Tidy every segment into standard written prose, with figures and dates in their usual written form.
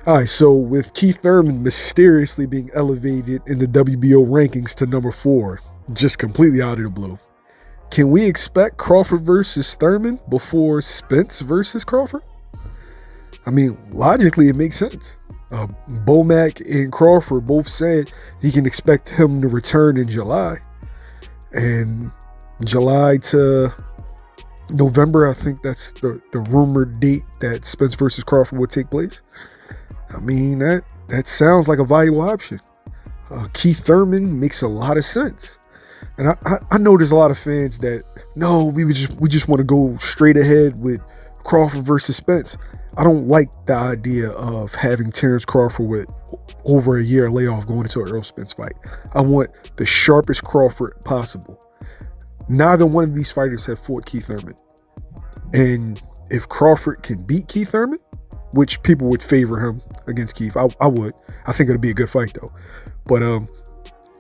All right, so with Keith Thurman mysteriously being elevated in the WBO rankings to number 4, just completely out of the blue, can we expect Crawford versus Thurman before Spence versus Crawford? I mean, logically, it makes sense. Bomac and Crawford both said he can expect him to return in July. And July to November, I think that's the rumored date that Spence versus Crawford would take place. I mean, that sounds like a viable option. Keith Thurman makes a lot of sense. And I know there's a lot of fans that, no, we just want to go straight ahead with Crawford versus Spence. I don't like the idea of having Terence Crawford with over a year layoff going into an Errol Spence fight. I want the sharpest Crawford possible. Neither one of these fighters have fought Keith Thurman. And if Crawford can beat Keith Thurman, which people would favor him against Keith, I would. I think it'll be a good fight, though. But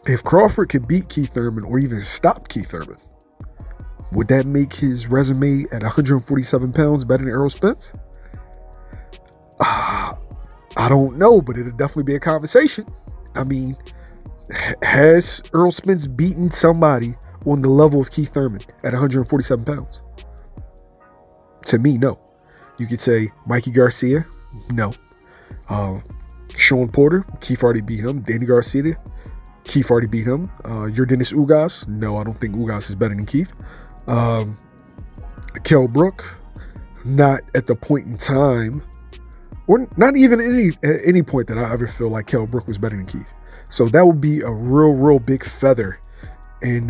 if Crawford could beat Keith Thurman or even stop Keith Thurman, would that make his resume at 147 pounds better than Errol Spence? I don't know, but it'll definitely be a conversation. I mean, has Errol Spence beaten somebody on the level of Keith Thurman at 147 pounds? To me, no. You could say Mikey Garcia, no. Sean Porter, Keith already beat him. Danny Garcia, Keith already beat him. Yordenis Ugas, no, I don't think Ugas is better than Keith. Kell Brook, not at the point in time, or not even at any point that I ever feel like Kell Brook was better than Keith. So that would be a real big feather in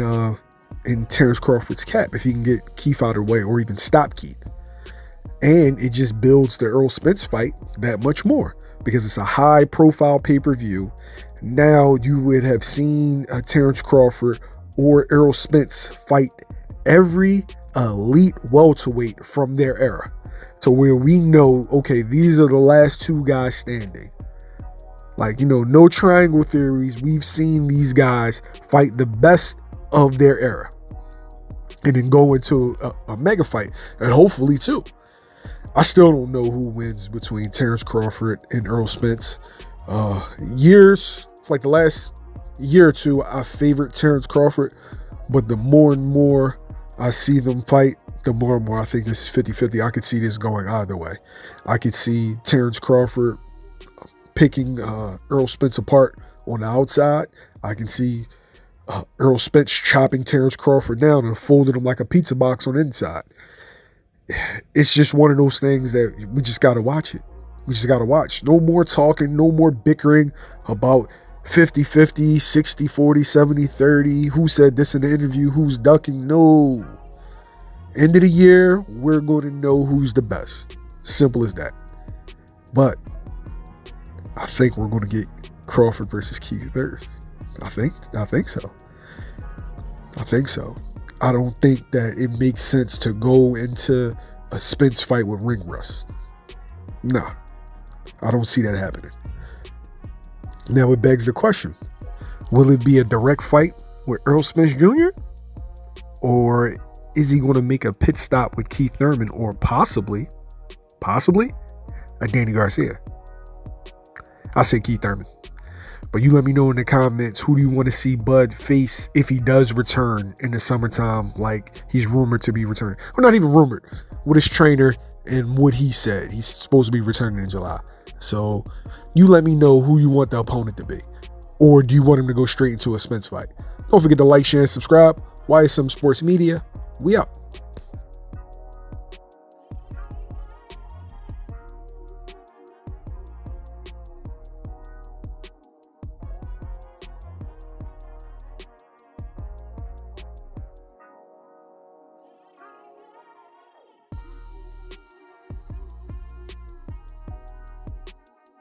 Terence Crawford's cap if he can get Keith out of the way or even stop Keith. And it just builds the Errol Spence fight that much more because it's a high-profile pay-per-view. Now you would have seen Terence Crawford or Errol Spence fight every elite welterweight from their era to where we know, okay, these are the last two guys standing. Like, no triangle theories. We've seen these guys fight the best of their era and then go into a mega fight, and hopefully two. I still don't know who wins between Terence Crawford and Errol Spence. Years, like the last year or two, I favored Terence Crawford, but the more and more I see them fight, the more and more I think this is 50-50. I could see this going either way. I could see Terence Crawford picking Errol Spence apart on the outside. I can see Errol Spence chopping Terence Crawford down and folding him like a pizza box on the inside. It's just one of those things that we just got to watch it. We just got to watch. No more talking, no more bickering about 50-50, 60-40, 70-30. Who said this in the interview? Who's ducking? No. End of the year, we're going to know who's the best. Simple as that. But I think we're going to get Crawford versus Keith first. I think so. I think so. I don't think that it makes sense to go into a Spence fight with ring rust. Nah, I don't see that happening. Now it begs the question, will it be a direct fight with Errol Spence Jr.? Or is he going to make a pit stop with Keith Thurman or possibly a Danny Garcia? I say Keith Thurman. But you let me know in the comments, who do you want to see Bud face if he does return in the summertime, like he's rumored to be returning? Or not even rumored, with his trainer and what he said. He's supposed to be returning in July. So you let me know who you want the opponent to be. Or do you want him to go straight into a Spence fight? Don't forget to like, share, and subscribe. YSM Sports Media. We out.